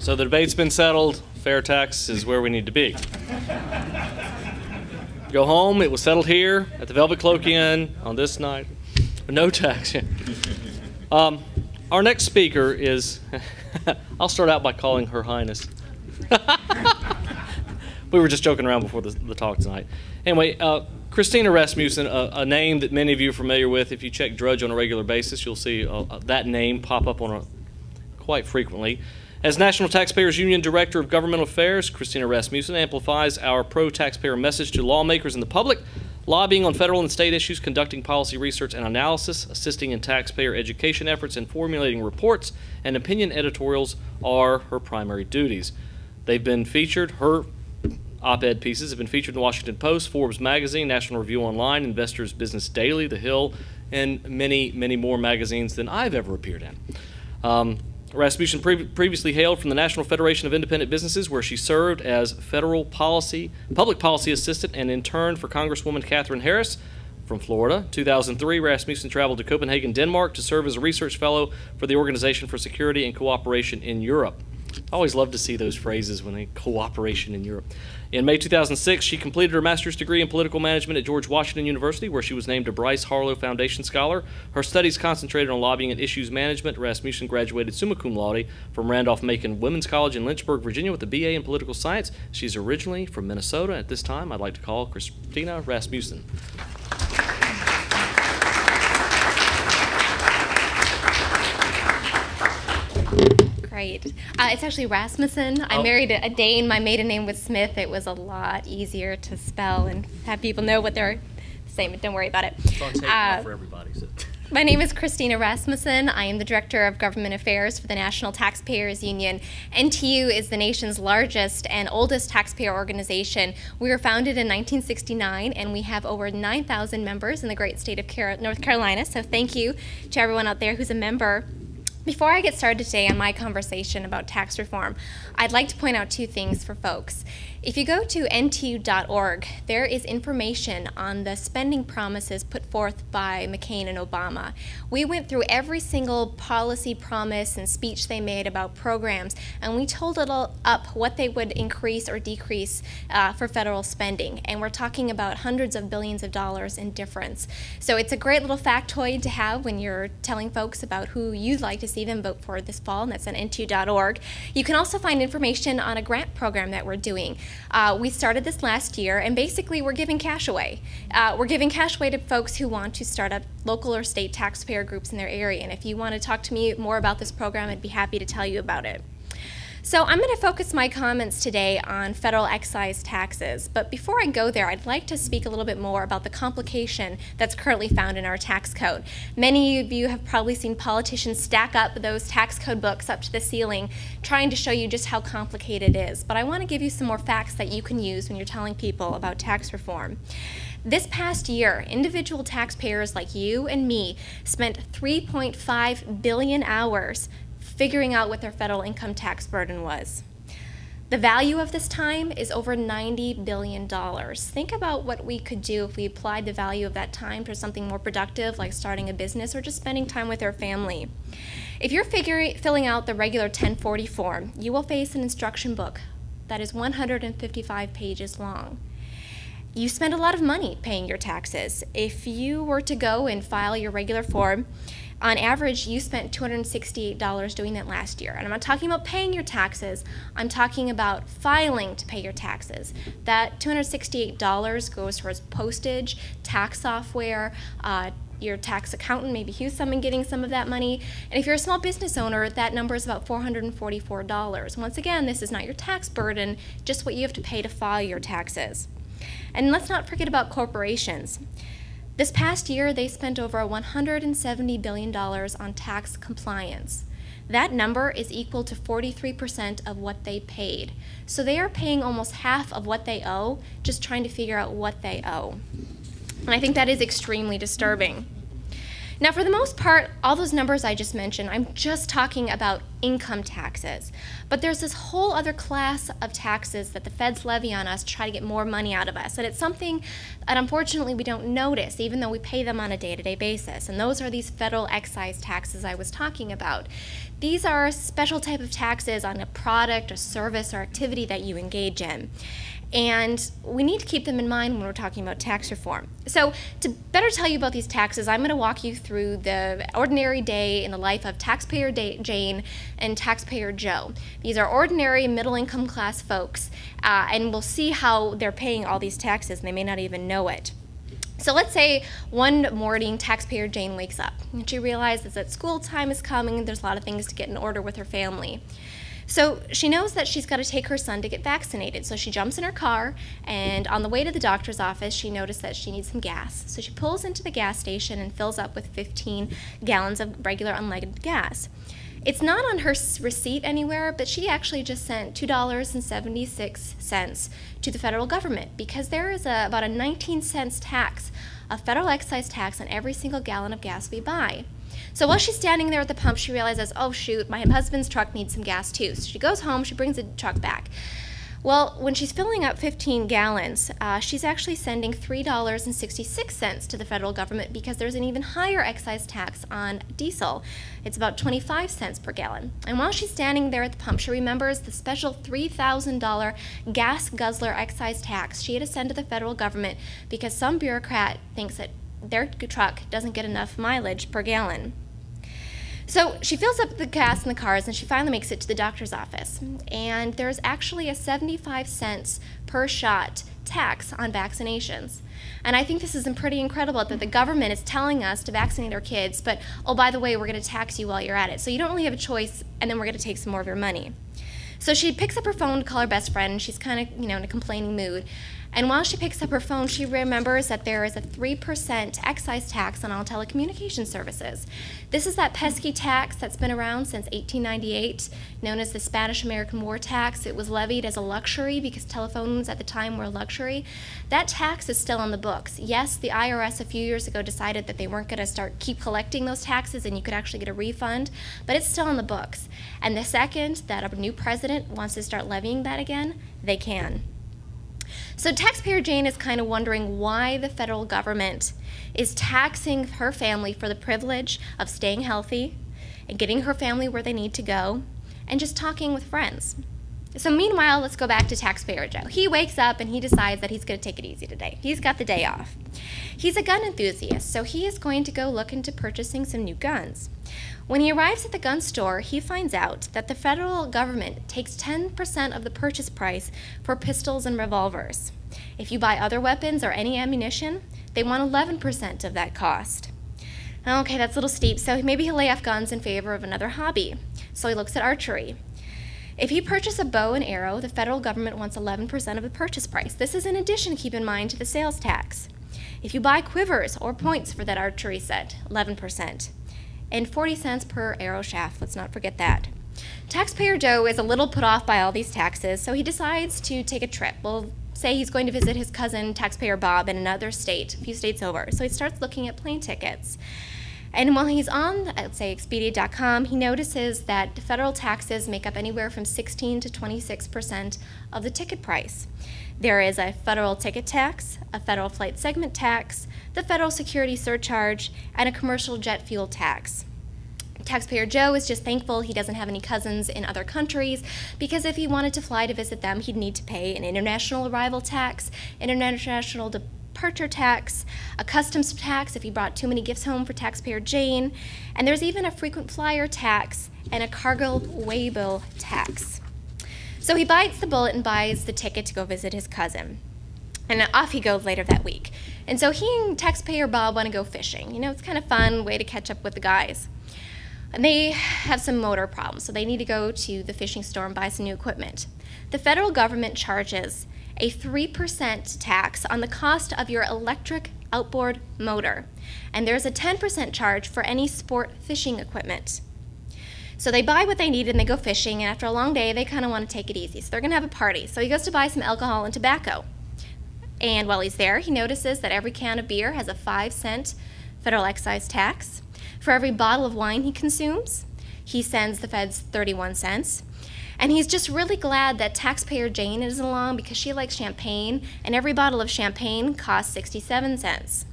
So the debate's been settled. Fair tax is where we need to be. Go home. It was settled here at the Velvet Cloak Inn on this night. No tax. Our next speaker is, I'll start out by calling Her Highness. We were just joking around before the talk tonight. Anyway, Christina Rasmussen, a name that many of you are familiar with. If you check Drudge on a regular basis, you'll see that name pop up quite frequently. As National Taxpayers Union Director of Governmental Affairs, Christina Rasmussen amplifies our pro-taxpayer message to lawmakers and the public, lobbying on federal and state issues, conducting policy research and analysis, assisting in taxpayer education efforts, and formulating reports and opinion editorials are her primary duties. They've been featured, her op-ed pieces have been featured in the Washington Post, Forbes Magazine, National Review Online, Investors Business Daily, The Hill, and many, many more magazines than I've ever appeared in. Rasmussen previously hailed from the National Federation of Independent Businesses, where she served as federal public policy assistant and interned for Congresswoman Katherine Harris. From Florida, 2003, Rasmussen traveled to Copenhagen, Denmark to serve as a research fellow for the Organization for Security and Cooperation in Europe. I always love to see those phrases when they cooperation in Europe. In May 2006, she completed her master's degree in political management at George Washington University, where she was named a Bryce Harlow Foundation Scholar. Her studies concentrated on lobbying and issues management. Rasmussen graduated summa cum laude from Randolph-Macon Women's College in Lynchburg, Virginia, with a BA in political science. She's originally from Minnesota. At this time, I'd like to call Christina Rasmussen. Great. It's actually Rasmussen. I married a Dane. My maiden name was Smith. It was a lot easier to spell and have people know what they're saying, but don't worry about it. It's on tape now for everybody. So. My name is Christina Rasmussen. I am the Director of Government Affairs for the National Taxpayers Union. NTU is the nation's largest and oldest taxpayer organization. We were founded in 1969, and we have over 9,000 members in the great state of North Carolina, so thank you to everyone out there who's a member. Before I get started today on my conversation about tax reform, I'd like to point out two things for folks. If you go to ntu.org, there is information on the spending promises put forth by McCain and Obama. We went through every single policy promise and speech they made about programs, and we totaled up what they would increase or decrease for federal spending. And we're talking about hundreds of billions of dollars in difference. So it's a great little factoid to have when you're telling folks about who you'd like to see them vote for this fall, and that's on ntu.org. You can also find information on a grant program that we're doing. We started this last year, and basically we're giving cash away. We're giving cash away to folks who want to start up local or state taxpayer groups in their area. And if you want to talk to me more about this program, I'd be happy to tell you about it. So I'm going to focus my comments today on federal excise taxes. But before I go there, I'd like to speak a little bit more about the complication that's currently found in our tax code. Many of you have probably seen politicians stack up those tax code books up to the ceiling, trying to show you just how complicated it is. But I want to give you some more facts that you can use when you're telling people about tax reform. This past year, individual taxpayers like you and me spent 3.5 billion hours figuring out what their federal income tax burden was. The value of this time is over $90 billion. Think about what we could do if we applied the value of that time to something more productive, like starting a business or just spending time with our family. If you're filling out the regular 1040 form, you will face an instruction book that is 155 pages long. You spend a lot of money paying your taxes. If you were to go and file your regular form, on average, you spent $268 doing that last year. And I'm not talking about paying your taxes, I'm talking about filing to pay your taxes. That $268 goes towards postage, tax software, your tax accountant, maybe he's getting some of that money. And if you're a small business owner, that number is about $444. Once again, this is not your tax burden, just what you have to pay to file your taxes. And let's not forget about corporations. This past year, they spent over $170 billion on tax compliance. That number is equal to 43% of what they paid. So they are paying almost half of what they owe, just trying to figure out what they owe. And I think that is extremely disturbing. Now, for the most part, all those numbers I just mentioned, I'm just talking about income taxes. But there's this whole other class of taxes that the feds levy on us to try to get more money out of us. And it's something that unfortunately we don't notice, even though we pay them on a day-to-day basis. And those are these federal excise taxes I was talking about. These are a special type of taxes on a product, a service, or activity that you engage in. And we need to keep them in mind when we're talking about tax reform. So to better tell you about these taxes, I'm going to walk you through the ordinary day in the life of Taxpayer Jane and Taxpayer Joe. These are ordinary middle-income class folks, and we'll see how they're paying all these taxes, and they may not even know it. So let's say one morning Taxpayer Jane wakes up, and she realizes that school time is coming, and there's a lot of things to get in order with her family. So she knows that she's got to take her son to get vaccinated. So she jumps in her car, and on the way to the doctor's office, she noticed that she needs some gas. So she pulls into the gas station and fills up with 15 gallons of regular unleaded gas. It's not on her receipt anywhere, but she actually just sent $2.76 to the federal government because there is about a 19-cent tax, a federal excise tax on every single gallon of gas we buy. So while she's standing there at the pump, she realizes, oh shoot, my husband's truck needs some gas too. So she goes home, she brings the truck back. Well, when she's filling up 15 gallons, she's actually sending $3.66 to the federal government because there's an even higher excise tax on diesel. It's about 25 cents per gallon. And while she's standing there at the pump, she remembers the special $3,000 gas guzzler excise tax she had to send to the federal government because some bureaucrat thinks that their truck doesn't get enough mileage per gallon. So she fills up the gas in the cars and she finally makes it to the doctor's office. And there's actually a 75 cents per shot tax on vaccinations. And I think this is pretty incredible that the government is telling us to vaccinate our kids, but oh, by the way, we're going to tax you while you're at it. So you don't really have a choice, and then we're going to take some more of your money. So she picks up her phone to call her best friend, and she's kind of, in a complaining mood. And while she picks up her phone, she remembers that there is a 3% excise tax on all telecommunication services. This is that pesky tax that's been around since 1898, known as the Spanish-American War tax. It was levied as a luxury because telephones at the time were a luxury. That tax is still on the books. Yes, the IRS a few years ago decided that they weren't going to keep collecting those taxes and you could actually get a refund, but it's still on the books. And the second that a new president wants to start levying that again, they can. So Taxpayer Jane is kind of wondering why the federal government is taxing her family for the privilege of staying healthy and getting her family where they need to go and just talking with friends. So meanwhile, let's go back to Taxpayer Joe. He wakes up and he decides that he's going to take it easy today. He's got the day off. He's a gun enthusiast, so he is going to go look into purchasing some new guns. When he arrives at the gun store, he finds out that the federal government takes 10% of the purchase price for pistols and revolvers. If you buy other weapons or any ammunition, they want 11% of that cost. Okay, that's a little steep, so maybe he'll lay off guns in favor of another hobby. So he looks at archery. If you purchase a bow and arrow, the federal government wants 11% of the purchase price. This is in addition, keep in mind, to the sales tax. If you buy quivers or points for that archery set, 11%. And 40 cents per arrow shaft, let's not forget that. Taxpayer Joe is a little put off by all these taxes, so he decides to take a trip. We'll say he's going to visit his cousin, Taxpayer Bob, in another state, a few states over. So he starts looking at plane tickets. And while he's on, let's say, Expedia.com, he notices that federal taxes make up anywhere from 16 to 26% of the ticket price. There is a federal ticket tax, a federal flight segment tax, the federal security surcharge, and a commercial jet fuel tax. Taxpayer Joe is just thankful he doesn't have any cousins in other countries because if he wanted to fly to visit them, he'd need to pay an international arrival tax, international departure tax, a customs tax if he brought too many gifts home for Taxpayer Jane, and there's even a frequent flyer tax and a cargo waybill tax. So he bites the bullet and buys the ticket to go visit his cousin. And off he goes later that week. And so he and Taxpayer Bob want to go fishing. It's kind of fun, way to catch up with the guys. And they have some motor problems, so they need to go to the fishing store and buy some new equipment. The federal government charges a 3% tax on the cost of your electric outboard motor. And there's a 10% charge for any sport fishing equipment. So they buy what they need and they go fishing, and after a long day, they kind of want to take it easy. So they're going to have a party. So he goes to buy some alcohol and tobacco. And while he's there, he notices that every can of beer has a 5-cent federal excise tax. For every bottle of wine he consumes, he sends the feds 31 cents. And he's just really glad that taxpayer Jane is along because she likes champagne, and every bottle of champagne costs 67 cents.